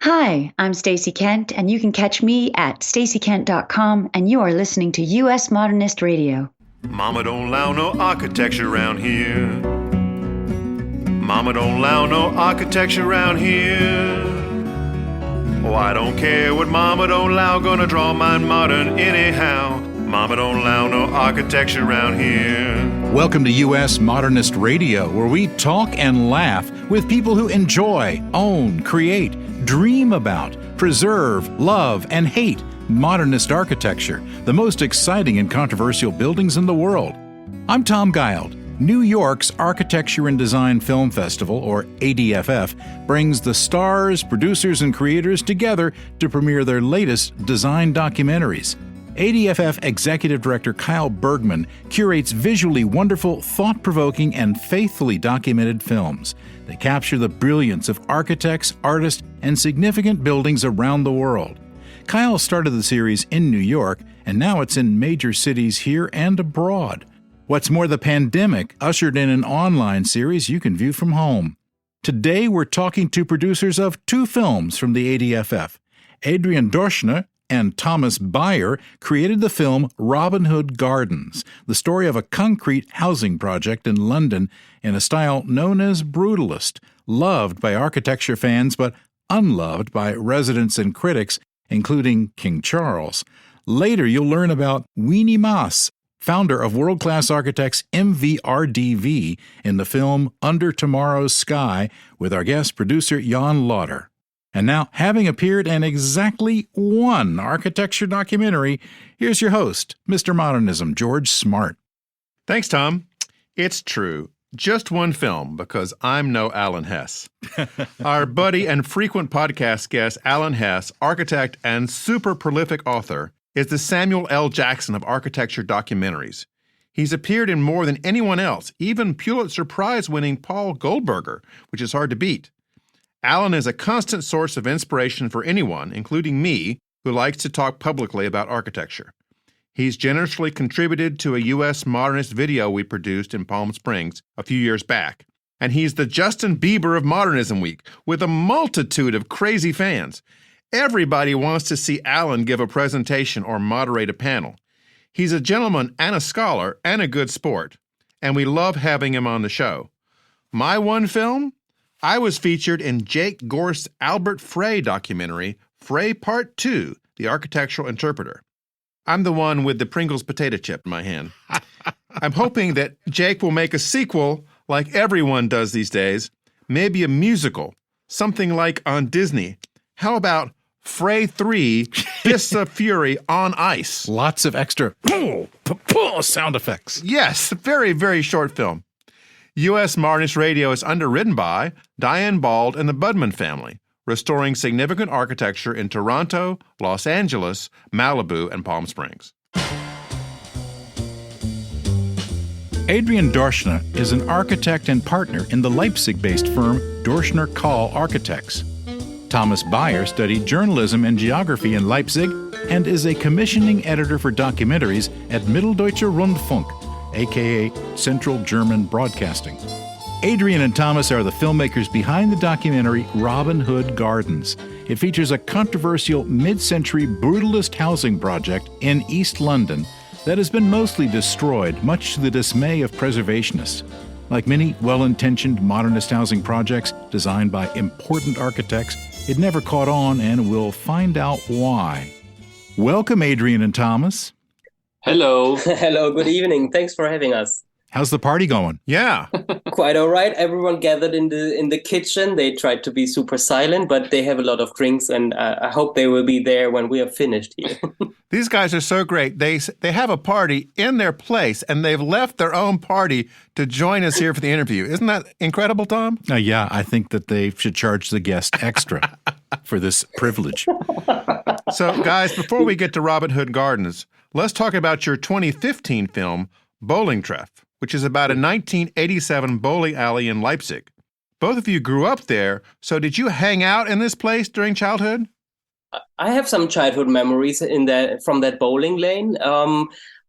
Hi, I'm Stacey Kent, and you can catch me at stacykent.com, and you are listening to U.S. Modernist Radio. Mama don't allow no architecture around here. Mama don't allow no architecture around here. Oh, I don't care what Mama don't allow, gonna draw mine modern anyhow. Mama don't allow no architecture around here. Welcome to U.S. Modernist Radio, where we talk and laugh with people who enjoy, own, create, dream about, preserve, love, and hate modernist architecture, the most exciting and controversial buildings in the world. I'm Tom Guild. New York's Architecture and Design Film Festival, or ADFF, brings the stars, producers, and creators together to premiere their latest design documentaries. ADFF Executive Director Kyle Bergman curates visually wonderful, thought-provoking, and faithfully documented films. They capture the brilliance of architects, artists, and significant buildings around the world. Kyle started the series in New York, and now it's in major cities here and abroad. What's more, the pandemic ushered in an online series you can view from home. Today, we're talking to producers of two films from the ADFF. Adrian Dorschner and Thomas Beyer created the film Robin Hood Gardens, the story of a concrete housing project in London in a style known as brutalist, loved by architecture fans but unloved by residents and critics, including King Charles. Later, you'll learn about Winy Maas, founder of world-class architects MVRDV, in the film Under Tomorrow's Sky with our guest producer Jan Lauter. And now, having appeared in exactly one architecture documentary, here's your host, Mr. Modernism, George Smart. Thanks, Tom. It's true. Just one film, because I'm no Alan Hess. Our buddy and frequent podcast guest, Alan Hess, architect and super prolific author, is the Samuel L. Jackson of architecture documentaries. He's appeared in more than anyone else, even Pulitzer Prize-winning Paul Goldberger, which is hard to beat. Alan is a constant source of inspiration for anyone, including me, who likes to talk publicly about architecture. He's generously contributed to a U.S. Modernist video we produced in Palm Springs a few years back. And he's the Justin Bieber of Modernism Week, with a multitude of crazy fans. Everybody wants to see Alan give a presentation or moderate a panel. He's a gentleman and a scholar and a good sport, and we love having him on the show. My one film? I was featured in Jake Gorst's Albert Frey documentary, Frey Part 2, The Architectural Interpreter. I'm the one with the Pringles potato chip in my hand. I'm hoping that Jake will make a sequel like everyone does these days, maybe a musical, something like on Disney. How about Frey 3, Fists of Fury on Ice? Lots of extra sound effects. Yes, very, very short film. U.S. Modernist Radio is underwritten by Diane Bald and the Budman family, restoring significant architecture in Toronto, Los Angeles, Malibu, and Palm Springs. Adrian Dorschner is an architect and partner in the Leipzig-based firm Dorschner Kahl Architects. Thomas Beyer studied journalism and geography in Leipzig and is a commissioning editor for documentaries at Mitteldeutscher Rundfunk, aka Central German Broadcasting. Adrian and Thomas are the filmmakers behind the documentary Robin Hood Gardens. It features a controversial mid-century brutalist housing project in East London that has been mostly destroyed, much to the dismay of preservationists. Like many well-intentioned modernist housing projects designed by important architects, it never caught on, and we'll find out why. Welcome, Adrian and Thomas. Hello. Hello, good evening. Thanks for having us. How's the party going? Yeah. Quite all right. Everyone gathered in the kitchen. They tried to be super silent, but they have a lot of drinks, and I hope they will be there when we are finished here. These guys are so great. They have a party in their place, and they've left their own party to join us here for the interview. Isn't that incredible, Tom? Yeah, I think that they should charge the guest extra for this privilege. So, guys, before we get to Robin Hood Gardens, let's talk about your 2015 film, Bowling Treff, which is about a 1987 bowling alley in Leipzig. Both of you grew up there, so did you hang out in this place during childhood? I have some childhood memories from that bowling lane.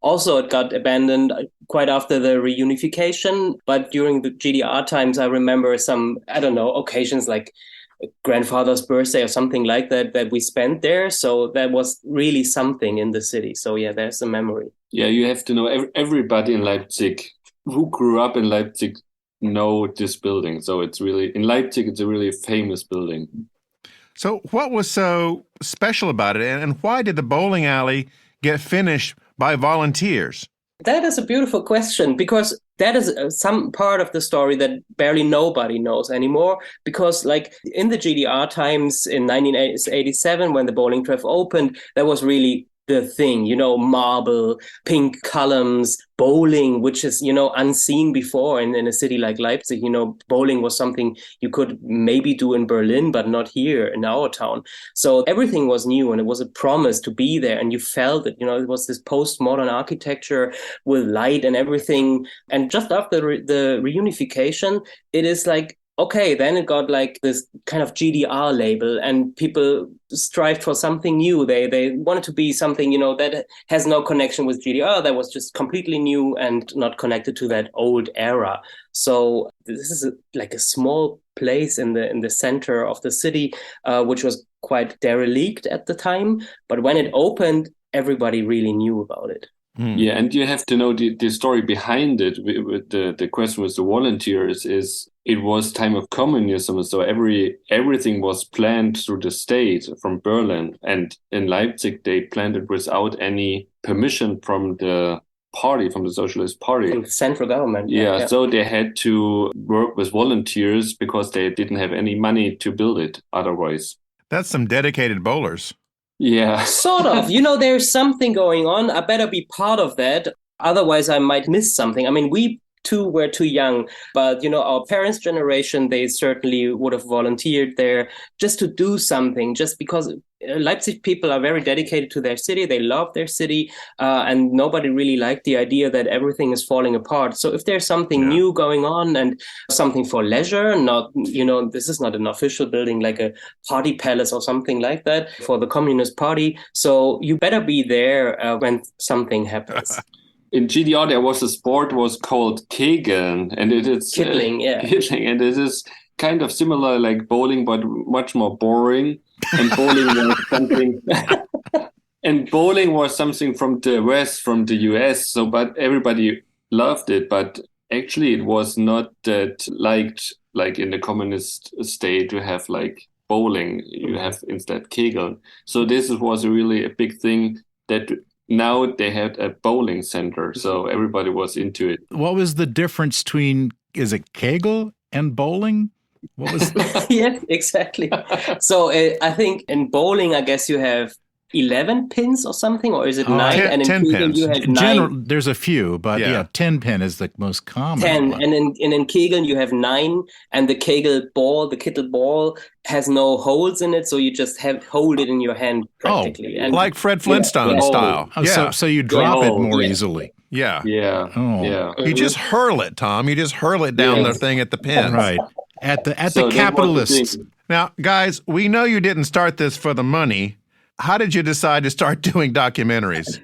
Also, it got abandoned quite after the reunification, but during the GDR times, I remember some, occasions like grandfather's birthday or something like that we spent there. So that was really something in the city. So yeah, there's a memory. Yeah, you have to know everybody in Leipzig who grew up in Leipzig know this building. So it's really, in Leipzig, it's a really famous building. So what was so special about it, and why did the bowling alley get finished by volunteers? That is a beautiful question, because that is some part of the story that barely nobody knows anymore. Because like in the GDR times in 1987, when the bowling track opened, that was really the thing, marble, pink columns, bowling, which is, unseen before in a city like Leipzig. Bowling was something you could maybe do in Berlin, but not here in our town. So everything was new, and it was a promise to be there. And you felt it, it was this postmodern architecture with light and everything. And just after the reunification, it is like, okay, then it got like this kind of GDR label, and people strived for something new. They wanted to be something, that has no connection with GDR, that was just completely new and not connected to that old era. So this is like a small place in the center of the city, which was quite derelict at the time. But when it opened, everybody really knew about it. Yeah, and you have to know the story behind it. With the question with the volunteers is it was time of communism, so everything was planned through the state from Berlin, and in Leipzig they planned it without any permission from the party, from the Socialist Party, from the central government. Yeah, so they had to work with volunteers because they didn't have any money to build it otherwise. That's some dedicated bowlers. Yeah. Sort of. There's something going on. I better be part of that. Otherwise, I might miss something. I mean, we too were too young, but, our parents' generation, they certainly would have volunteered there just to do something, just because Leipzig people are very dedicated to their city. They love their city, and nobody really liked the idea that everything is falling apart. So if there's something new going on and something for leisure, not, this is not an official building like a party palace or something like that for the Communist Party. So you better be there when something happens. In GDR, there was a sport was called Kegeln, and it is Kittling, Kittling, and it is kind of similar like bowling, but much more boring. And bowling was something, and bowling was something from the West, from the US. So, but everybody loved it. But actually, it was not that liked like in the communist state to have like bowling. You have instead Kegeln. So this was really a big thing that. Now they had a bowling center, so everybody was into it. What was the difference between, is it Kegel and bowling? What was? Yes, exactly. So I think in bowling, I guess you have 11 pins or something, or is it 9? 10, and in 10 pins. You have In 9. general, there's a few, but 10 pin is the most common. 10, one. and in Kegel you have 9, and the Kegel ball, the Kittel ball, has no holes in it, so you just hold it in your hand practically. And like Fred Flintstone style. Oh, so you drop it more easily. Yeah. Yeah. Oh. Yeah. You just hurl it, Tom. You just hurl it down the thing at the pin. Right. At the capitalists. Now, guys, we know you didn't start this for the money. How did you decide to start doing documentaries?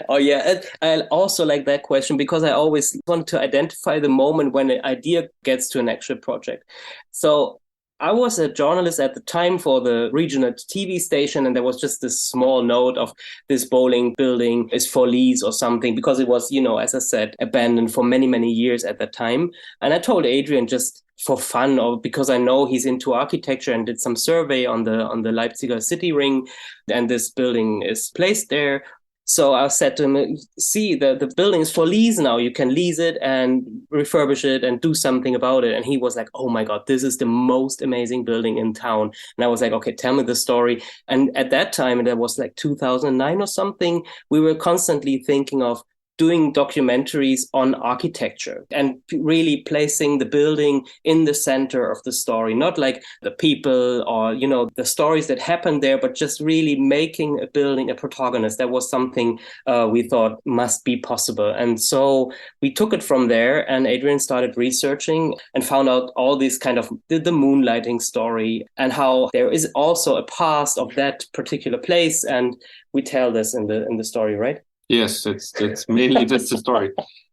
Oh, yeah. I also like that question because I always want to identify the moment when an idea gets to an actual project. So I was a journalist at the time for the regional TV station, and there was just this small note of this bowling building is for lease or something, because it was, as I said, abandoned for many, many years at that time. And I told Adrian just for fun, or because I know he's into architecture, and did some survey on the Leipziger city ring, and this building is placed there. So I said to him, see, the building is for lease now. You can lease it and refurbish it and do something about it. And he was like, oh my God, this is the most amazing building in town. And I was like, okay, tell me the story. And at that time, and that was like 2009 or something, we were constantly thinking of doing documentaries on architecture and really placing the building in the center of the story, not like the people or, the stories that happened there, but just really making a building a protagonist. That was something we thought must be possible. And so we took it from there, and Adrian started researching and found out all this kind of the moonlighting story, and how there is also a past of that particular place. And we tell this in the story, right? Yes, that's mainly that's the story.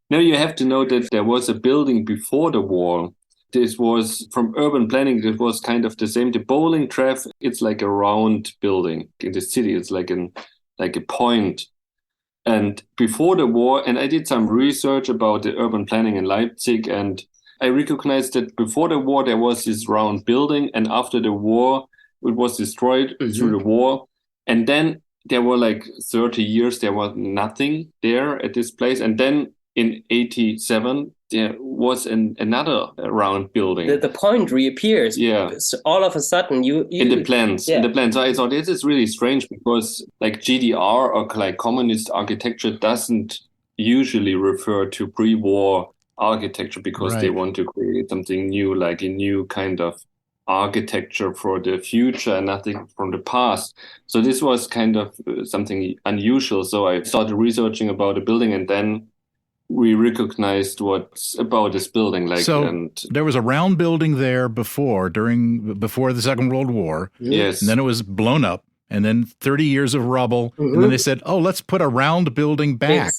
Now you have to know that there was a building before the wall. this was from urban planning. It was kind of the same. The bowling track, it's like a round building. In the city, it's like a point. And before the war, and I did some research about the urban planning in Leipzig, and I recognized that before the war, there was this round building, and after the war, it was destroyed through the war. And then there were like 30 years, there was nothing there at this place. And then in 87, there was another round building. The point reappears. Yeah. So all of a sudden, you in the plans. Yeah. In the plans. So I thought this is really strange because like GDR or like communist architecture doesn't usually refer to pre-war architecture because they want to create something new, like a new kind of architecture for the future and nothing from the past. So this was kind of something unusual. So I started researching about the building, and then we recognized what's about this building. There was a round building there before the Second World War. Yes. And then it was blown up. And then 30 years of rubble. And then they said, let's put a round building back.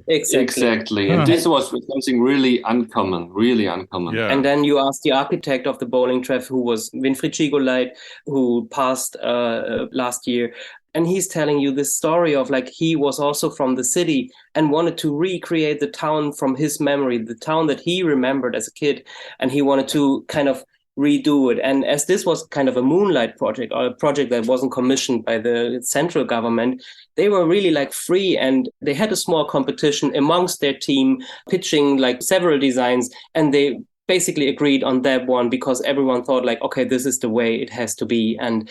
Exactly. And this was something really uncommon. Yeah. And then you asked the architect of the bowling track, who was Winfried Schigoleit, who passed last year. And he's telling you this story of like he was also from the city and wanted to recreate the town from his memory, the town that he remembered as a kid. And he wanted to kind of redo it. And as this was kind of a moonlight project, or a project that wasn't commissioned by the central government, they were really like free, and they had a small competition amongst their team, pitching like several designs, and they basically agreed on that one because everyone thought like, okay, this is the way it has to be. And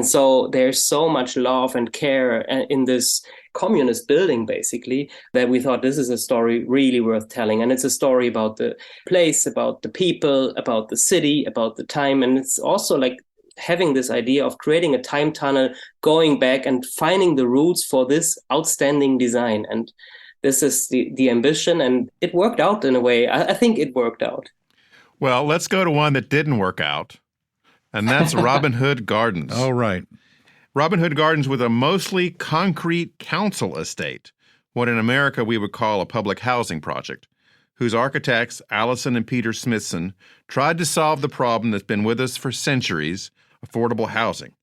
so there's so much love and care in this communist building, basically, that we thought this is a story really worth telling. And it's a story about the place, about the people, about the city, about the time. And it's also like having this idea of creating a time tunnel, going back and finding the roots for this outstanding design. And this is the ambition, and it worked out in a way. I think it worked out. Well, let's go to one that didn't work out, and that's Robin Hood Gardens. Oh, right. Robin Hood Gardens with a mostly concrete council estate, what in America we would call a public housing project, whose architects, Allison and Peter Smithson, tried to solve the problem that's been with us for centuries, affordable housing.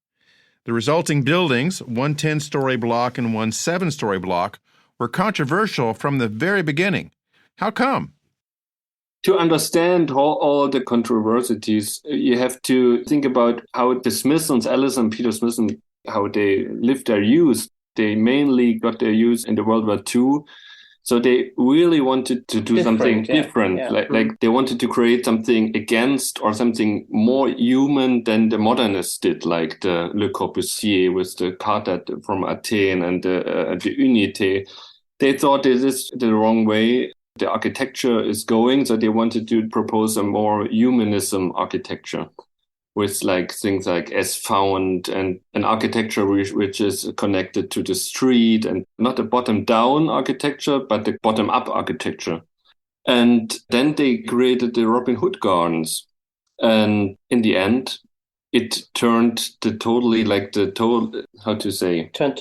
The resulting buildings, one 10-story block and one 7-story block, were controversial from the very beginning. How come? To understand all the controversies, you have to think about how the Smithsons, Allison and Peter Smithson, how they lived their youth. They mainly got their youth in the World War II. So they really wanted to do something different. Yeah. Like they wanted to create something against or something more human than the Modernists did, like the Le Corbusier with the Carta from Athens and the Unité. They thought this is the wrong way the architecture is going, so they wanted to propose a more humanism architecture with like things like as found and an architecture which is connected to the street, and not a bottom-down architecture, but the bottom-up architecture. And then they created the Robin Hood Gardens. And in the end, it turned Turned to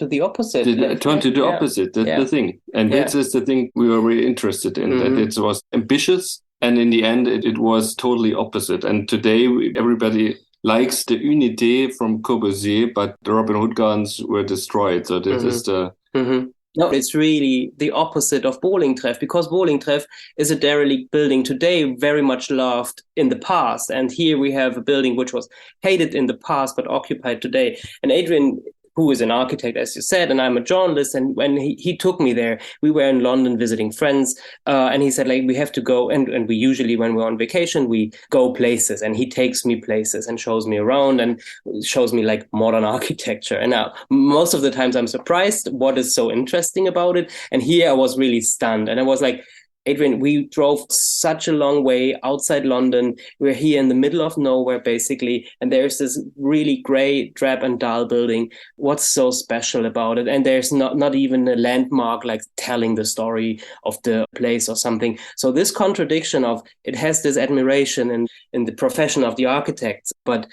the opposite. Turned to the opposite. That's the thing. And this is the thing we were really interested in, that it was ambitious, and in the end, it was totally opposite. And today, everybody likes the Unité from Corbusier, but the Robin Hood Gardens were destroyed. So this is the... No, it's really the opposite of Bowling-Treff, because Bowling-Treff is a derelict building today, very much loved in the past. And here we have a building which was hated in the past, but occupied today. And Adrian, who is an architect, as you said, and I'm a journalist, and when he took me there, we were in London visiting friends, and he said, like, we have to go, and we usually, when we're on vacation, we go places, and he takes me places and shows me around and shows me, like, modern architecture. And now, most of the times I'm surprised what is so interesting about it, and here I was really stunned, and I was like, Adrian, we drove such a long way outside London. We're here in the middle of nowhere, basically, and there's this really grey, drab and dull building. What's so special about it? And there's not even a landmark like telling the story of the place or something. So this contradiction of it has this admiration in the profession of the architects, but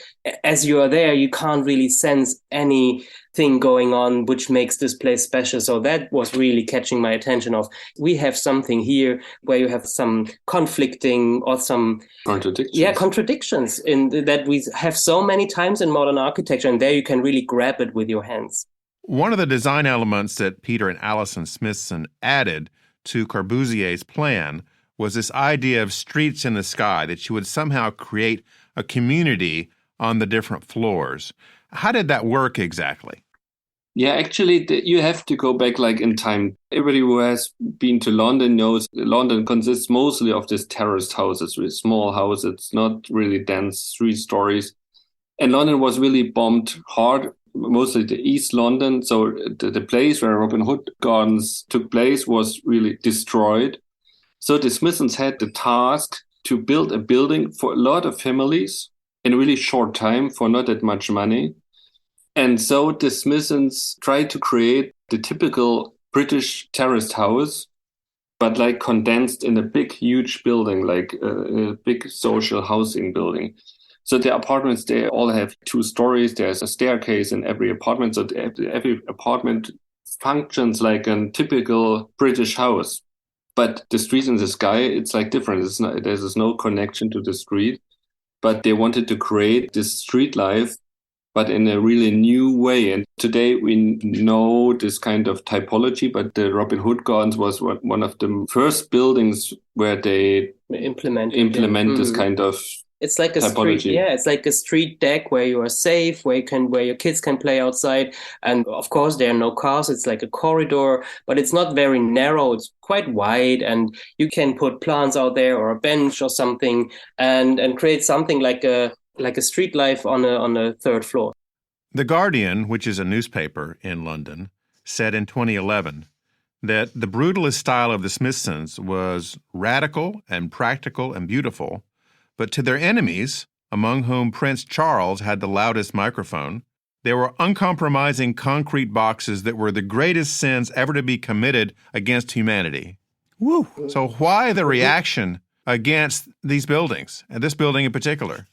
as you are there, you can't really sense any thing going on which makes this place special. So that was really catching my attention of, we have something here where you have some conflicting or some contradictions in that we have so many times in modern architecture, and there you can really grab it with your hands. One of the design elements that Peter and Alison Smithson added to Corbusier's plan was this idea of streets in the sky, that you would somehow create a community on the different floors. How did that work exactly? Yeah, actually, you have to go back like in time. Everybody who has been to London knows London consists mostly of these terraced houses with small houses, not really dense 3 stories. And London was really bombed hard, mostly the East London. So the place where Robin Hood Gardens took place was really destroyed. So the Smithsons had the task to build a building for a lot of families in a really short time for not that much money. And so the Smithsons tried to create the typical British terraced house, but like condensed in a big, huge building, like a big social housing building. So the apartments, they all have 2 stories. There's a staircase in every apartment. So every apartment functions like a typical British house. But the street in the sky, it's like different. There's no connection to the street. But they wanted to create this street life, but in a really new way. And today we know this kind of typology, but the Robin Hood Gardens was one of the first buildings where they implement this kind of It's like a typology. street, it's like a street deck where you are safe, where your kids can play outside. And of course, there are no cars. It's like a corridor, but it's not very narrow. It's quite wide, and you can put plants out there or a bench or something, and create something like a street life on a 3rd floor. The Guardian, which is a newspaper in London, said in 2011 that the brutalist style of the Smithsons was radical and practical and beautiful, but to their enemies, among whom Prince Charles had the loudest microphone, they were uncompromising concrete boxes that were the greatest sins ever to be committed against humanity. Woo! So why the reaction against these buildings, and this building in particular?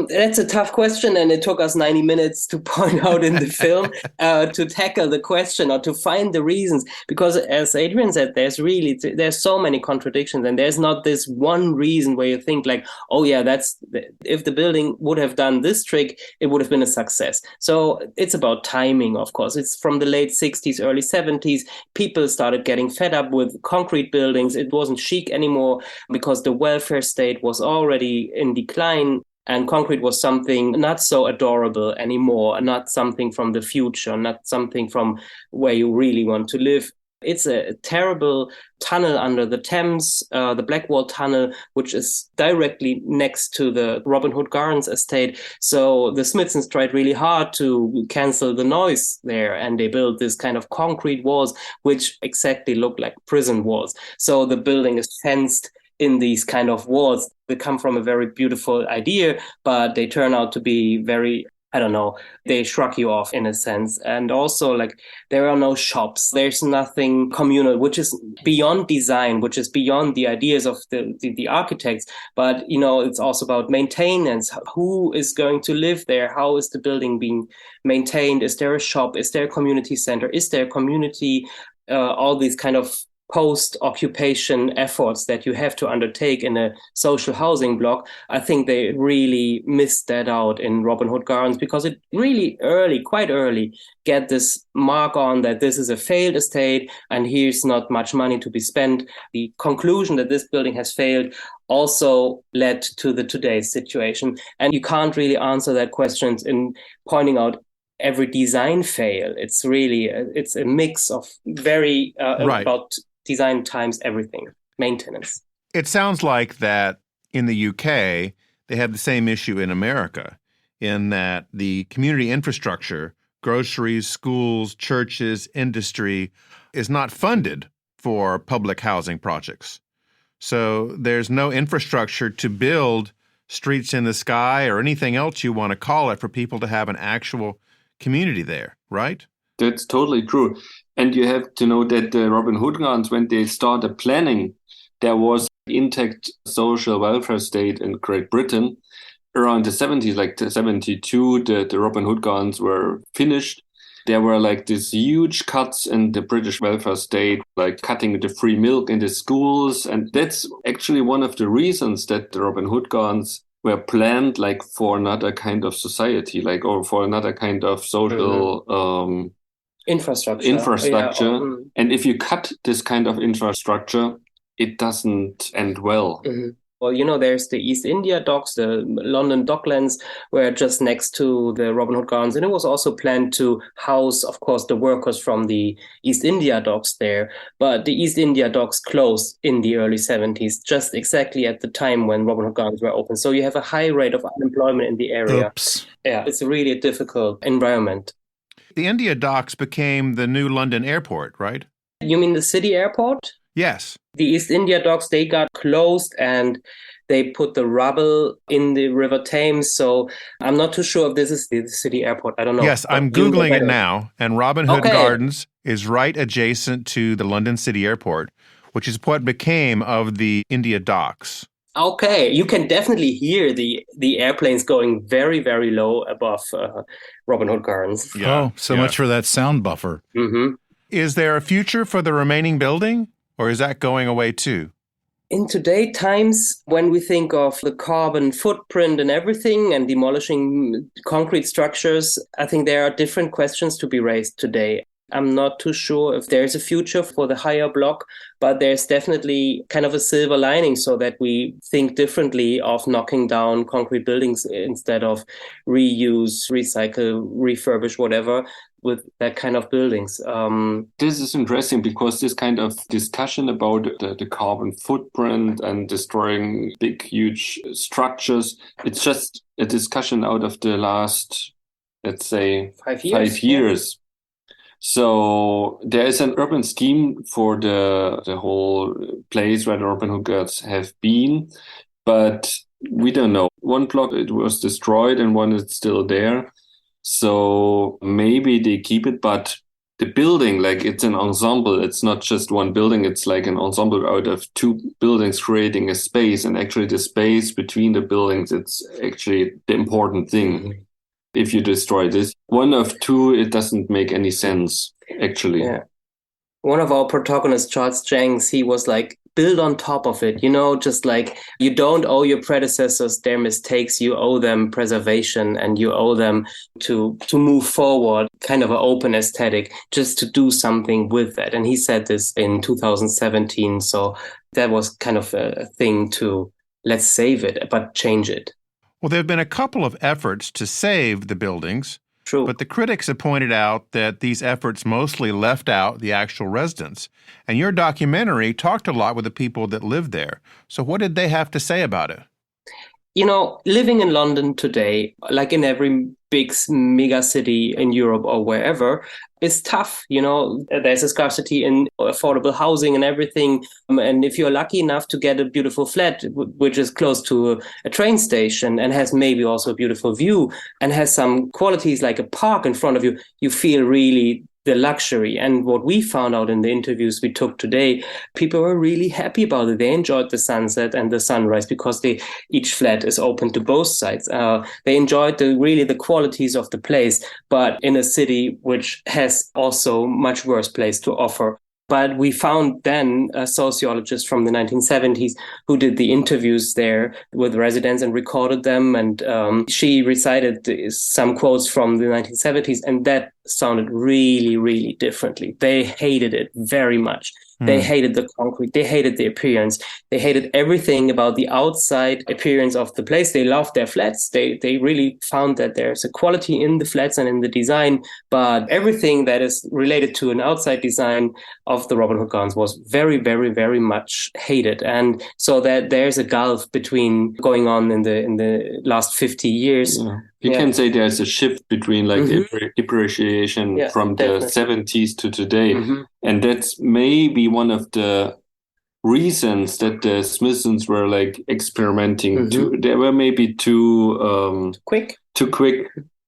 That's a tough question, and it took us 90 minutes to point out in the film to tackle the question or to find the reasons. Because as Adrian said, there's so many contradictions, and there's not this one reason where you think like, oh yeah, if the building would have done this trick, it would have been a success. So it's about timing, of course. It's from the late 60s, early 70s. People started getting fed up with concrete buildings. It wasn't chic anymore because the welfare state was already in decline. And concrete was something not so adorable anymore, not something from the future, not something from where you really want to live. It's a terrible tunnel under the Thames, the Blackwall Tunnel, which is directly next to the Robin Hood Gardens estate. So the Smithsons tried really hard to cancel the noise there, and they built this kind of concrete walls, which exactly look like prison walls. So the building is fenced in these kind of walls. They come from a very beautiful idea, but they turn out to be very, they shrug you off in a sense. And also, like, there are no shops. There's nothing communal, which is beyond design, which is beyond the ideas of the architects. But, it's also about maintenance. Who is going to live there? How is the building being maintained? Is there a shop? Is there a community center? Is there a community? All these kind of post-occupation efforts that you have to undertake in a social housing block. I think they really missed that out in Robin Hood Gardens, because it really quite early, get this mark on that this is a failed estate and here's not much money to be spent. The conclusion that this building has failed also led to today's situation. And you can't really answer that question in pointing out every design fail. It's really, it's a mix of very about design times everything, maintenance. It sounds like that in the UK, they have the same issue in America, in that the community infrastructure, groceries, schools, churches, industry, is not funded for public housing projects. So there's no infrastructure to build streets in the sky or anything else you want to call it for people to have an actual community there, right? That's totally true. And you have to know that the Robin Hood Gardens, when they started planning, there was intact social welfare state in Great Britain. around the 70s, like the 72, the Robin Hood gardens were finished. There were like these huge cuts in the British welfare state, like cutting the free milk in the schools. And that's actually one of the reasons that the Robin Hood gardens were planned like for another kind of society, like, or for another kind of social infrastructure. Yeah. And if you cut this kind of infrastructure, it doesn't end well. Well, there's the East India Docks, the London Docklands, were just next to the Robin Hood Gardens. And it was also planned to house, of course, the workers from the East India Docks there. But the East India Docks closed in the early 70s, just exactly at the time when Robin Hood Gardens were open. So you have a high rate of unemployment in the area. Oops. Yeah, it's a really difficult environment. The India Docks became the new London airport, right? You mean the city airport? Yes. The East India Docks, they got closed and they put the rubble in the River Thames. So I'm not too sure if this is the city airport. I don't know. Yes, I'm Googling it now. And Robin Hood Gardens is right adjacent to the London City Airport, which is what became of the India Docks. Okay, you can definitely hear the airplanes going very, very low above Robin Hood Gardens. Yeah. Oh, so much for that sound buffer. Is there a future for the remaining building, or is that going away too? In today's times, when we think of the carbon footprint and everything and demolishing concrete structures, I think there are different questions to be raised today. I'm not too sure if there's a future for the higher block, but there's definitely kind of a silver lining so that we think differently of knocking down concrete buildings instead of reuse, recycle, refurbish, whatever, with that kind of buildings. This is interesting because this kind of discussion about the carbon footprint and destroying big, huge structures, it's just a discussion out of the last, let's say, 5 years. So there is an urban scheme for the whole place where the Robin Hood Gardens have been, but we don't know. One block, it was destroyed and one is still there. So maybe they keep it, but the building, like it's an ensemble. It's not just one building. It's like an ensemble out of two buildings creating a space. And actually the space between the buildings, it's actually the important thing. If you destroy this, one of two, it doesn't make any sense, actually. Yeah. One of our protagonists, Charles Jenks, he was like, build on top of it, just like you don't owe your predecessors their mistakes, you owe them preservation and you owe them to move forward, kind of an open aesthetic, just to do something with that. And he said this in 2017. So that was kind of a thing to let's save it, but change it. Well, there have been a couple of efforts to save the buildings. True. But the critics have pointed out that these efforts mostly left out the actual residents. And your documentary talked a lot with the people that lived there. So what did they have to say about it? Living in London today, like in every big mega city in Europe or wherever, is tough. There's a scarcity in affordable housing and everything. And if you're lucky enough to get a beautiful flat, which is close to a train station and has maybe also a beautiful view and has some qualities like a park in front of you, you feel really the luxury. And what we found out in the interviews we took today, people were really happy about it. They enjoyed the sunset and the sunrise because each flat is open to both sides. They enjoyed the qualities of the place, but in a city which has also much worse place to offer. But we found then a sociologist from the 1970s who did the interviews there with residents and recorded them. And she recited some quotes from the 1970s, and that sounded really, really differently. They hated it very much. They hated the concrete. They hated the appearance. They hated everything about the outside appearance of the place. They loved their flats. They really found that there's a quality in the flats and in the design, but everything that is related to an outside design of the Robin Hood Gardens was very, very, very much hated. And so that there's a gulf between going on in the last 50 years. Yeah. You can say there's a shift between like appreciation from the 70s to today. And that's maybe one of the reasons that the Smithsons were like experimenting they were maybe too quick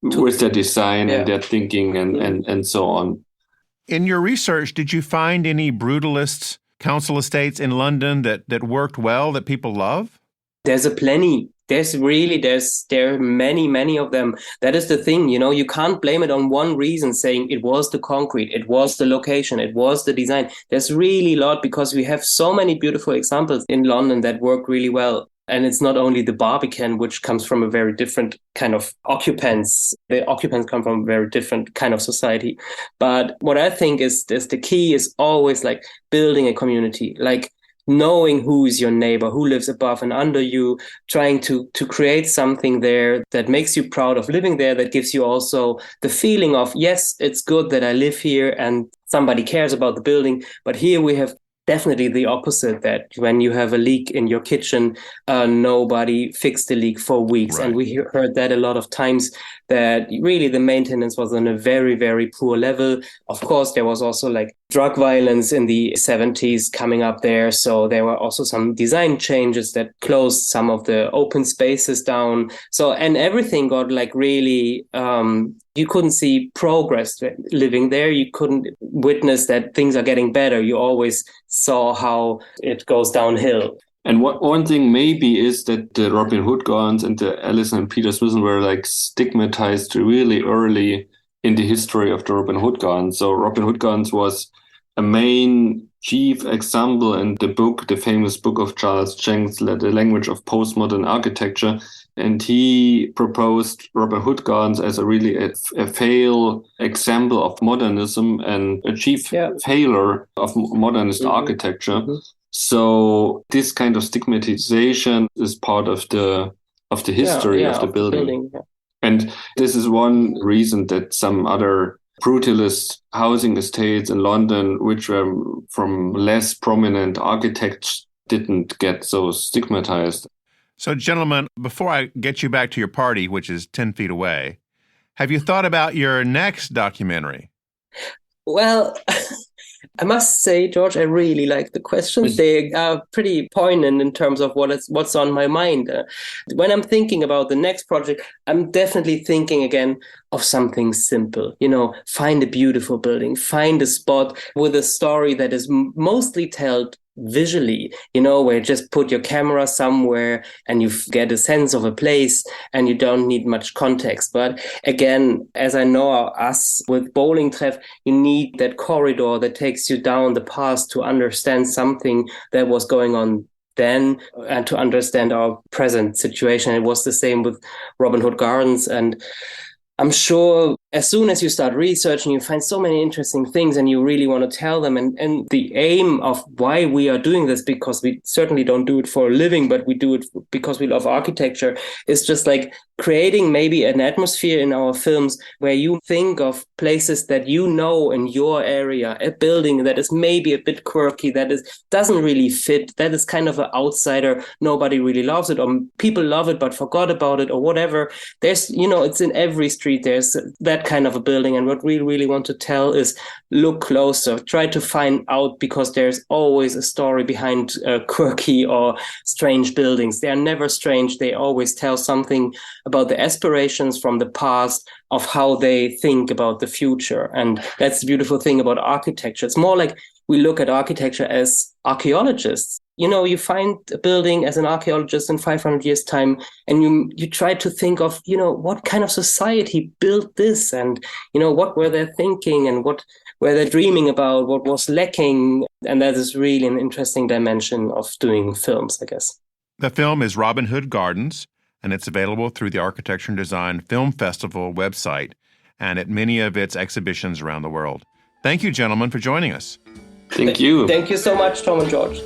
with their design and their thinking and so on. In your research, did you find any brutalist council estates in London that worked well, that people love? There's a plenty. there are many of them. That is the thing, you can't blame it on one reason, saying it was the concrete, it was the location, it was the design. There's really a lot, because we have so many beautiful examples in London that work really well. And it's not only the Barbican, which comes from a very different kind of occupants. The occupants come from a very different kind of society. But what I think is the key is always like building a community, like knowing who is your neighbor, who lives above and under you, trying to create something there that makes you proud of living there, that gives you also the feeling of, yes, it's good that I live here and somebody cares about the building. But here we have definitely the opposite, that when you have a leak in your kitchen, nobody fixed the leak for weeks. Right. And we heard that a lot of times, that really the maintenance was on a very, very poor level. Of course, there was also like drug violence in the 70s coming up there. So there were also some design changes that closed some of the open spaces down. So, and everything got like really, you couldn't see progress living there. You couldn't witness that things are getting better. You always saw how it goes downhill. And one thing maybe is that the Robin Hood gardens and the Alison and Peter Smithson were like stigmatized really early in the history of the Robin Hood gardens. So Robin Hood gardens was a main chief example in the book, the famous book of Charles Jenks, The Language of Postmodern Architecture. And he proposed Robin Hood gardens as a fail example of modernism and a chief failure of modernist architecture. Mm-hmm. So this kind of stigmatization is part of the history of the building. And this is one reason that some other brutalist housing estates in London, which were from less prominent architects, didn't get so stigmatized. So, gentlemen, before I get you back to your party, which is 10 feet away, have you thought about your next documentary? Well, I must say, George, I really like the questions. They are pretty poignant in terms of what's on my mind. When I'm thinking about the next project, I'm definitely thinking again of something simple. Find a beautiful building, find a spot with a story that is mostly told visually, where you just put your camera somewhere and you get a sense of a place and you don't need much context. But again, as I know us with Bowling Treff, you need that corridor that takes you down the path to understand something that was going on then and to understand our present situation. It was the same with Robin Hood Gardens. And I'm sure as soon as you start researching, you find so many interesting things and you really want to tell them. And the aim of why we are doing this, because we certainly don't do it for a living, but we do it because we love architecture, is just like creating maybe an atmosphere in our films where you think of places that in your area, a building that is maybe a bit quirky, that doesn't really fit, that is kind of an outsider, nobody really loves it, or people love it but forgot about it, or whatever. There's, it's in every street, there's that kind of a building. And what we really want to tell is look closer, try to find out, because there's always a story behind quirky or strange buildings. They are never strange. They always tell something about the aspirations from the past, of how they think about the future. And that's the beautiful thing about architecture. It's more like we look at architecture as archaeologists. You find a building as an archaeologist in 500 years' time, and you try to think of, what kind of society built this, and, what were they thinking, and what were they dreaming about, what was lacking. And that is really an interesting dimension of doing films, I guess. The film is Robin Hood Gardens, and it's available through the Architecture and Design Film Festival website and at many of its exhibitions around the world. Thank you, gentlemen, for joining us. Thank you. Thank you so much, Tom and George.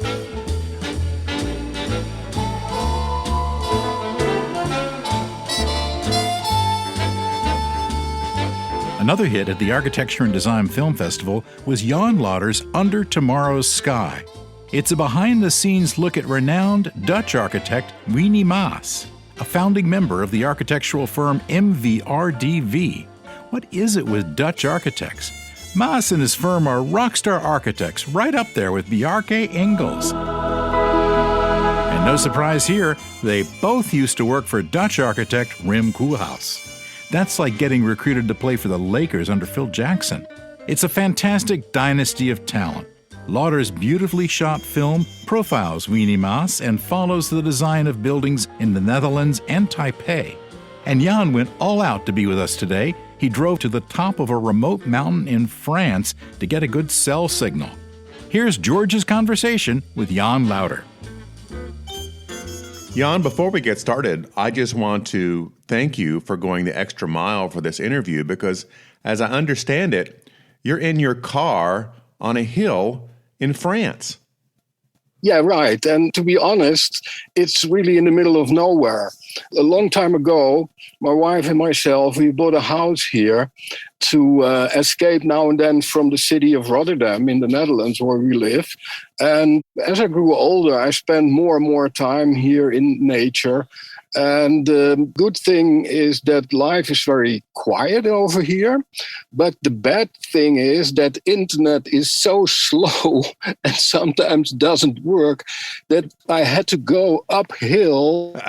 Another hit at the Architecture and Design Film Festival was Jan Lauter's Under Tomorrow's Sky. It's a behind-the-scenes look at renowned Dutch architect Winy Maas, a founding member of the architectural firm MVRDV. What is it with Dutch architects? Maas and his firm are rockstar architects, right up there with Bjarke Ingels. And no surprise here, they both used to work for Dutch architect Wim Koolhaas. That's like getting recruited to play for the Lakers under Phil Jackson. It's a fantastic dynasty of talent. Lauter's beautifully shot film profiles Winy Maas and follows the design of buildings in the Netherlands and Taipei. And Jan went all out to be with us today. He drove to the top of a remote mountain in France to get a good cell signal. Here's George's conversation with Jan Lauter. Jan, before we get started, I just want to thank you for going the extra mile for this interview because, as I understand it, you're in your car on a hill in France. Yeah, right. And to be honest, it's really in the middle of nowhere. A long time ago, my wife and myself, we bought a house here to escape now and then from the city of Rotterdam in the Netherlands where we live. And as I grew older, I spent more and more time here in nature. And the good thing is that life is very quiet over here. But the bad thing is that internet is so slow and sometimes doesn't work that I had to go uphill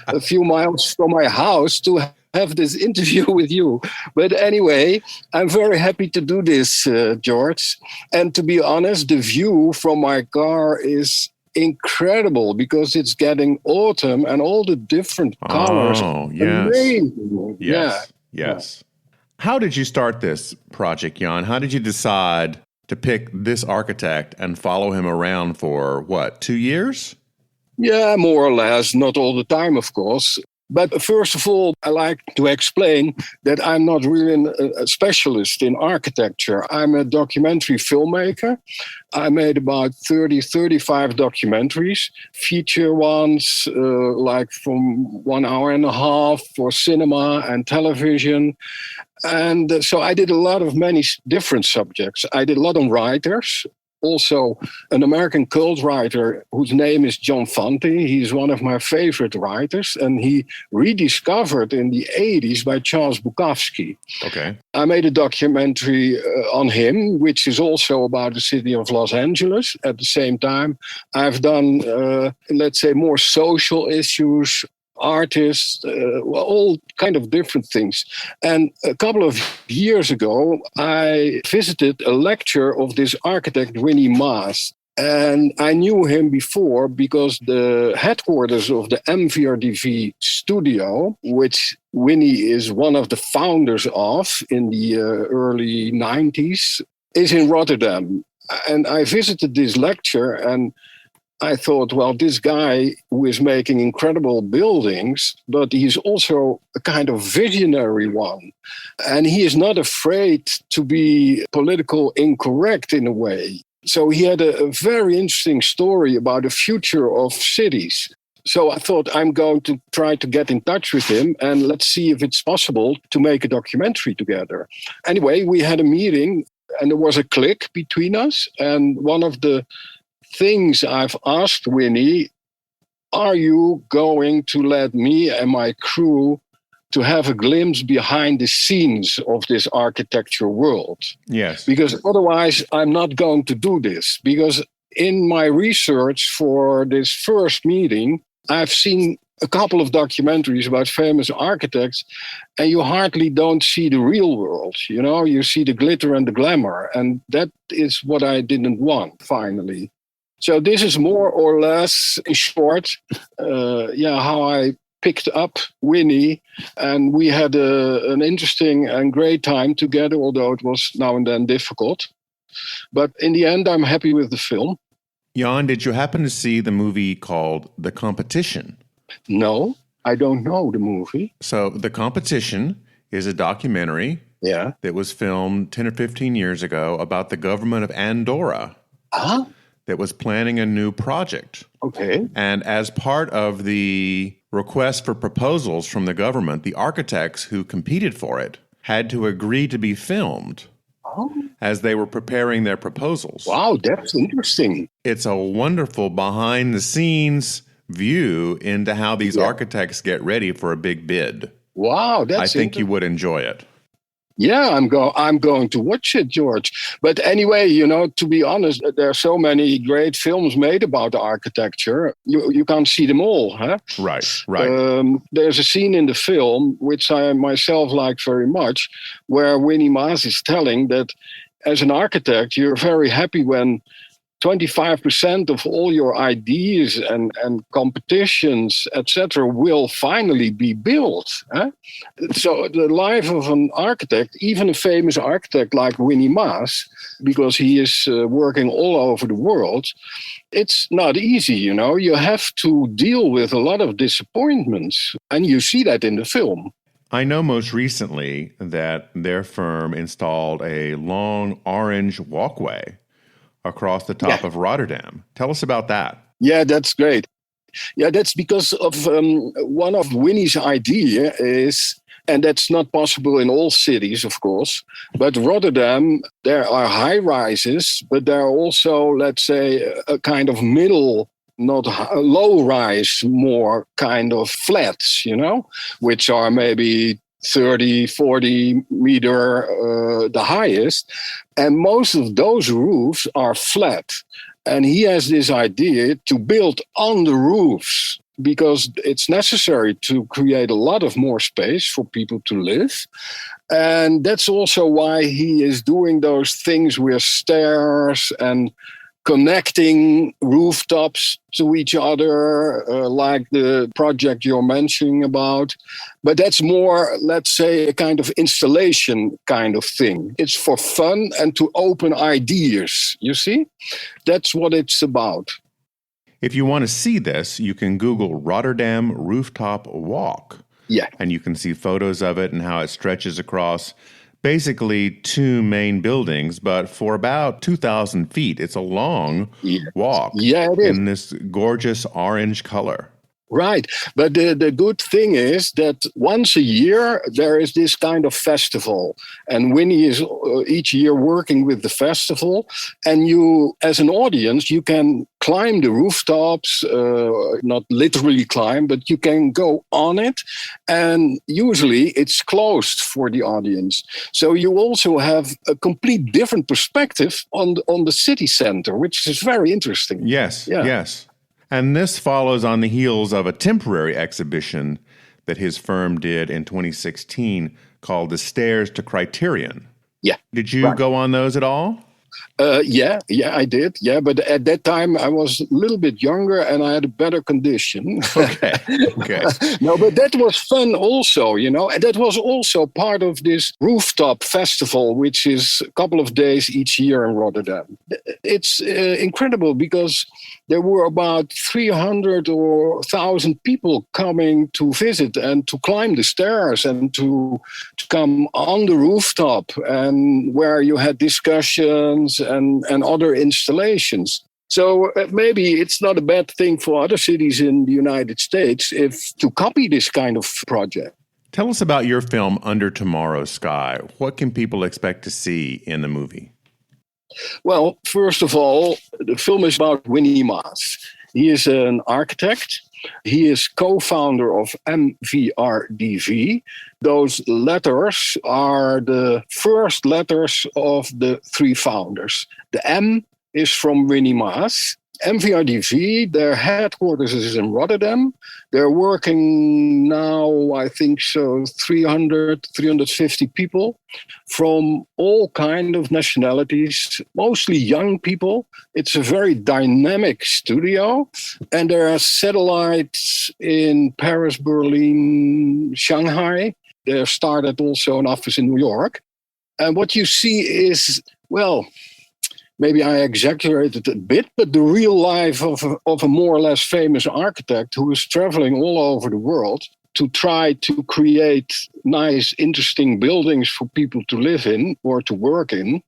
a few miles from my house to have this interview with you. But anyway, I'm very happy to do this, George. And to be honest, the view from my car is incredible because it's getting autumn and all the different colors. Oh, yes. Amazing. Yes. Yes. How did you start this project, Jan? How did you decide to pick this architect and follow him around for, 2 years? Yeah, more or less. Not all the time, of course. But first of all, I like to explain that I'm not really a specialist in architecture. I'm a documentary filmmaker. I made about 35 documentaries, feature ones, like from 1 hour and a half for cinema and television. And so I did a lot of many different subjects. I did a lot on writers. Also, an American cult writer whose name is John Fante. He's one of my favorite writers, and he rediscovered in the 80s by Charles Bukowski. Okay. I made a documentary on him, which is also about the city of Los Angeles. At the same time, I've done, let's say, more social issues, artists, all kind of different things. And a couple of years ago, I visited a lecture of this architect, Winy Maas. And I knew him before because the headquarters of the MVRDV studio, which Winy is one of the founders of in the early 90s, is in Rotterdam. And I visited this lecture and I thought, well, this guy who is making incredible buildings, but he's also a kind of visionary one. And he is not afraid to be politically incorrect in a way. So he had a very interesting story about the future of cities. So I thought I'm going to try to get in touch with him and let's see if it's possible to make a documentary together. Anyway, we had a meeting and there was a click between us. And one of the things I've asked Winy, are you going to let me and my crew to have a glimpse behind the scenes of this architecture world? Yes. Because otherwise I'm not going to do this. Because in my research for this first meeting, I've seen a couple of documentaries about famous architects, and you hardly don't see the real world. You know, you see the glitter and the glamour. And that is what I didn't want, finally. So this is more or less, in short, how I picked up Winy, and we had an interesting and great time together, although it was now and then difficult. But in the end, I'm happy with the film. Jan, did you happen to see the movie called The Competition? No, I don't know the movie. So The Competition is a documentary that was filmed 10 or 15 years ago about the government of Andorra. Huh? That was planning a new project. Okay. And as part of the request for proposals from the government, the architects who competed for it had to agree to be filmed as they were preparing their proposals. Wow, that's interesting. It's a wonderful behind-the-scenes view into how these architects get ready for a big bid. Wow, that's I think you would enjoy it. Yeah, I'm going to watch it, George. But anyway, you know, to be honest, there are so many great films made about architecture. You can't see them all, huh? Right. There's a scene in the film, which I myself like very much, where Winy Maas is telling that as an architect, you're very happy when 25% of all your ideas and competitions, etc., will finally be built. So the life of an architect, even a famous architect like Winy Maas, because he is working all over the world, it's not easy, you know. You have to deal with a lot of disappointments, and you see that in the film. I know most recently that their firm installed a long orange walkway across the top of Rotterdam. Tell us about that. Yeah, that's great. Yeah, that's because of one of Winnie's idea is, and that's not possible in all cities, of course, but Rotterdam, there are high rises, but there are also, let's say, a kind of middle, not low rise, more kind of flats, you know, which are maybe 30, 40 meter, the highest. And most of those roofs are flat. And he has this idea to build on the roofs because it's necessary to create a lot of more space for people to live. And that's also why he is doing those things with stairs and connecting rooftops to each other, like the project you're mentioning about. But that's more, let's say, a kind of installation kind of thing. It's for fun and to open ideas, you see? That's what it's about. If you want to see this, you can Google Rotterdam Rooftop Walk. Yeah. And you can see photos of it and how it stretches across basically two main buildings, but for about 2,000 feet. It's a long walk in this gorgeous orange color. Right. But the good thing is that once a year, there is this kind of festival. And Winy is each year working with the festival. And you, as an audience, you can climb the rooftops, not literally climb, but you can go on it. And usually it's closed for the audience. So you also have a complete different perspective on the city center, which is very interesting. Yes, yes. And this follows on the heels of a temporary exhibition that his firm did in 2016 called The Stairs to Criterion. Yeah. Did you go on those at all? Yeah, I did. Yeah, but at that time I was a little bit younger and I had a better condition. Okay. No, but that was fun also, you know. And that was also part of this rooftop festival, which is a couple of days each year in Rotterdam. It's incredible because there were about 300 or 1,000 people coming to visit and to climb the stairs and to come on the rooftop, and where you had discussions and other installations. So maybe it's not a bad thing for other cities in the United States to copy this kind of project. Tell us about your film, Under Tomorrow's Sky. What can people expect to see in the movie? Well, first of all, the film is about Winy Maas. He is an architect. He is co-founder of MVRDV. Those letters are the first letters of the three founders. The M is from Winy Maas. MVRDV, their headquarters is in Rotterdam. They're working now, I think so, 350 people from all kind of nationalities, mostly young people. It's a very dynamic studio. And there are satellites in Paris, Berlin, Shanghai. They started also an office in New York. And what you see is, well, maybe I exaggerated a bit, but the real life of a more or less famous architect who is traveling all over the world to try to create nice, interesting buildings for people to live in or to work in.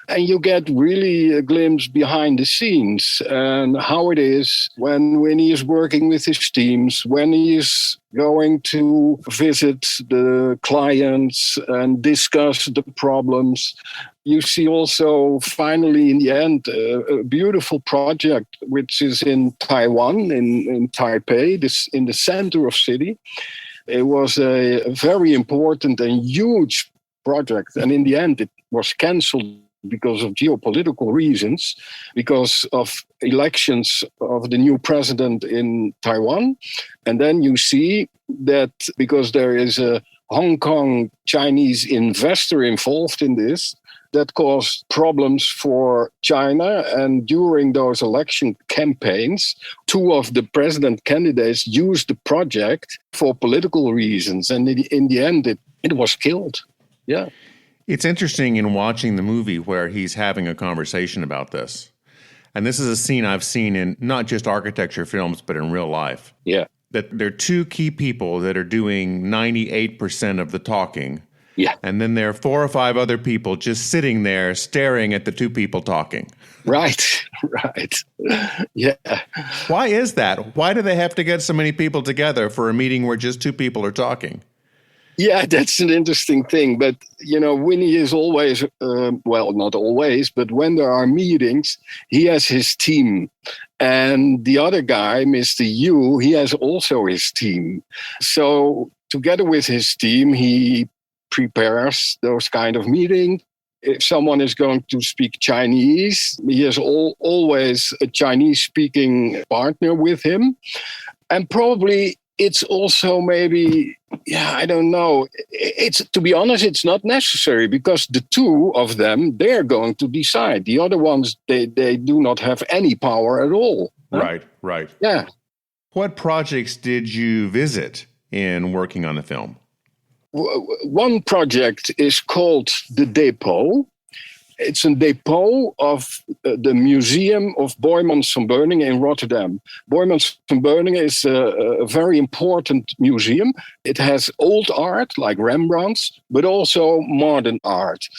And you get really a glimpse behind the scenes and how it is when he is working with his teams, when he is going to visit the clients and discuss the problems. You see also, finally, in the end, a beautiful project, which is in Taiwan, in Taipei, in the center of city. It was a very important and huge project. And in the end, it was cancelled because of geopolitical reasons, because of elections of the new president in Taiwan. And then you see that because there is a Hong Kong Chinese investor involved in this, that caused problems for China. And during those election campaigns, two of the president candidates used the project for political reasons. And in the end, it was killed. Yeah. It's interesting in watching the movie where he's having a conversation about this. And this is a scene I've seen in not just architecture films, but in real life. Yeah. That there are two key people that are doing 98% of the talking. Yeah. And then there are 4 or 5 other people just sitting there staring at the two people talking. Right. Yeah. Why is that? Why do they have to get so many people together for a meeting where just 2 people are talking? Yeah, that's an interesting thing. But, Winy is always, well, not always, but when there are meetings, he has his team. And the other guy, Mr. Yu, he has also his team. So together with his team, he prepares those kind of meetings. If someone is going to speak Chinese, he has always a Chinese-speaking partner with him. And probably it's also maybe, I don't know. To be honest, it's not necessary because the two of them, they're going to decide. The other ones, they do not have any power at all. Right. Yeah. What projects did you visit in working on the film? One project is called The Depot. It's a depot of the Museum of Boijmans van Beuningen in Rotterdam. Boijmans van Beuningen is a very important museum. It has old art like Rembrandt's, but also modern art.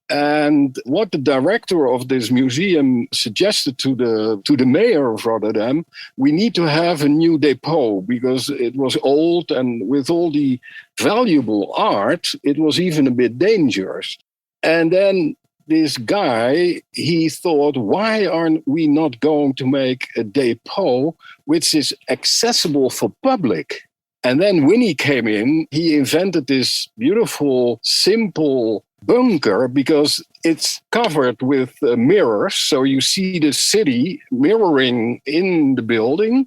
And what the director of this museum suggested to the mayor of Rotterdam, we need to have a new depot because it was old, and with all the valuable art, it was even a bit dangerous. And then this guy, he thought, why aren't we not going to make a depot which is accessible for public? And then when he came in, he invented this beautiful, simple bunker because it's covered with mirrors. So you see the city mirroring in the building.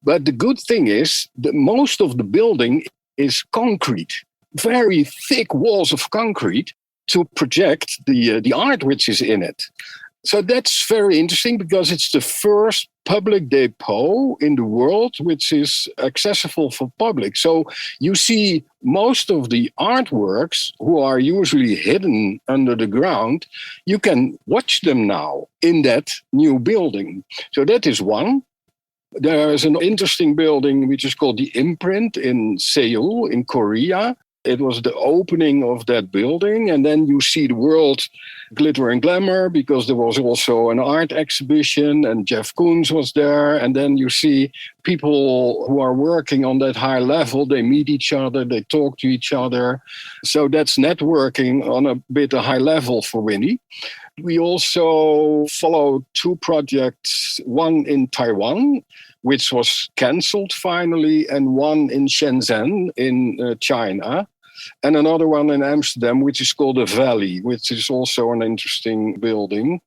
But the good thing is that most of the building is concrete, very thick walls of concrete, to project the art which is in it. So that's very interesting because it's the first public depot in the world which is accessible for public. So you see most of the artworks who are usually hidden under the ground, you can watch them now in that new building. So that is one. There is an interesting building which is called the Imprint in Seoul, in Korea. It was the opening of that building. And then you see the world glitter and glamour because there was also an art exhibition and Jeff Koons was there. And then you see people who are working on that high level. They meet each other, they talk to each other. So that's networking on a bit a high level for Winy. We also followed 2 projects, one in Taiwan, which was cancelled finally, and one in Shenzhen in China. And another one in Amsterdam, which is called The Valley, which is also an interesting building.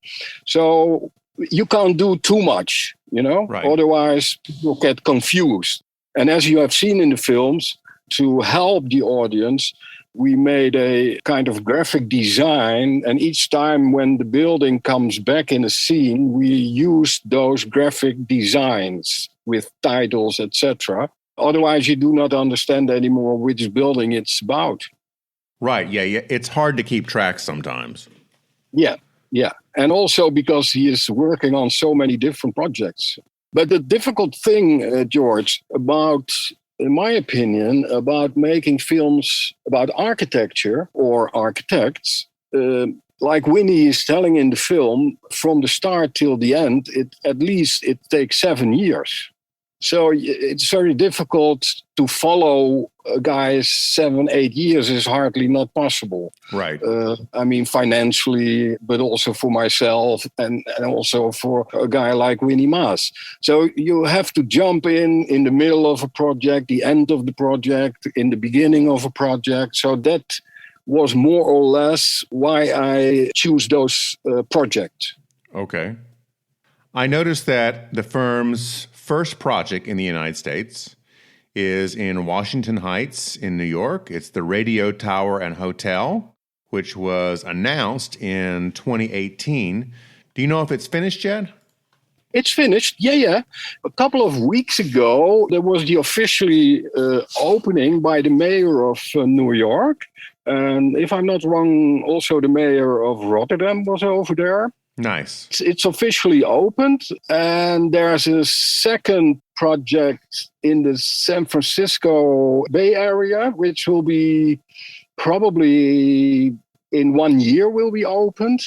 So you can't do too much, Right. Otherwise people get confused. And as you have seen in the films, to help the audience, we made a kind of graphic design. And each time when the building comes back in a scene, we use those graphic designs with titles, etc. Otherwise, you do not understand anymore which building it's about. Right, yeah. It's hard to keep track sometimes. Yeah. And also because he is working on so many different projects. But the difficult thing, George, in my opinion, about making films about architecture or architects, like Winy is telling in the film, from the start till the end, at least it takes 7 years. So it's very difficult to follow a guy's 7-8 years is hardly not possible. Right. Financially, but also for myself and also for a guy like Winy Maas. So you have to jump in the middle of a project, the end of the project, in the beginning of a project. So that was more or less why I choose those projects. Okay. I noticed that the firm's first project in the United States is in Washington Heights in New York. It's the Radio Tower and Hotel. which was announced in 2018. Do you know if it's finished yet? It's finished, yeah. A couple of weeks ago, there was the officially opening by the mayor of New York. And if I'm not wrong, also the mayor of Rotterdam was over there. Nice. It's officially opened. And there's a second project in the San Francisco Bay Area, which will be probably in 1 year will be opened.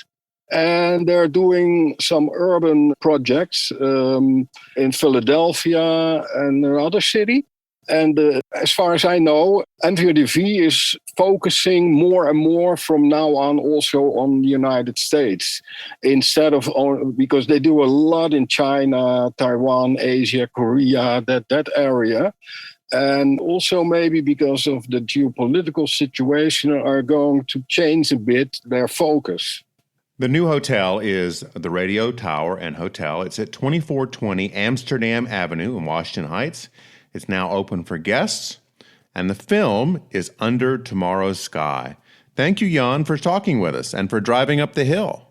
And they're doing some urban projects in Philadelphia and another city. And as far as I know, MVRDV is focusing more and more from now on also on the United States, instead of, because they do a lot in China, Taiwan, Asia, Korea, that area. And also maybe because of the geopolitical situation are going to change a bit their focus. The new hotel is the Radio Tower and Hotel. It's at 2420 Amsterdam Avenue in Washington Heights. It's now open for guests. And the film is Under Tomorrow's Sky. Thank you, Jan, for talking with us and for driving up the hill.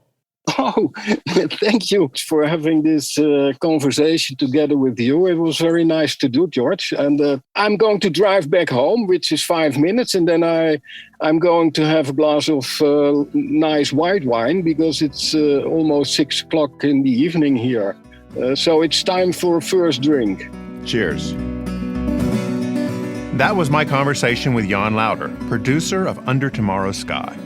Oh, thank you for having this conversation together with you. It was very nice to do, George. And I'm going to drive back home, which is 5 minutes. And then I'm going to have a glass of nice white wine because it's almost 6 o'clock in the evening here. So it's time for a first drink. Cheers. That was my conversation with Jan Lauter, producer of Under Tomorrow's Sky.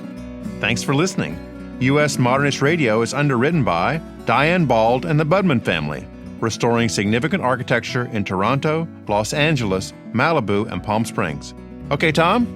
Thanks for listening. U.S. Modernist Radio is underwritten by Diane Bald and the Budman family, restoring significant architecture in Toronto, Los Angeles, Malibu, and Palm Springs. Okay, Tom?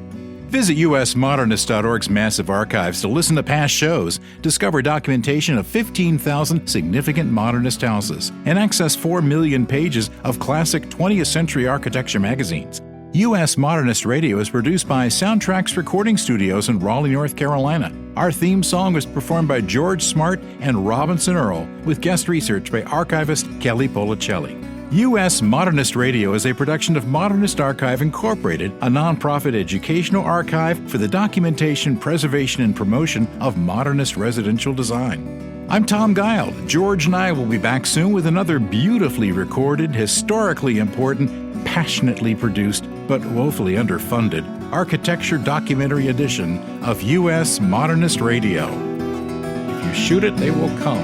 Visit usmodernist.org's massive archives to listen to past shows, discover documentation of 15,000 significant modernist houses, and access 4 million pages of classic 20th century architecture magazines. U.S. Modernist Radio is produced by Soundtracks Recording Studios in Raleigh, North Carolina. Our theme song was performed by George Smart and Robinson Earl, with guest research by archivist Kelly Policelli. U.S. Modernist Radio is a production of Modernist Archive Incorporated, a nonprofit educational archive for the documentation, preservation, and promotion of modernist residential design. I'm Tom Guile. George and I will be back soon with another beautifully recorded, historically important, passionately produced, but woefully underfunded architecture documentary edition of U.S. Modernist Radio. If you shoot it, they will come.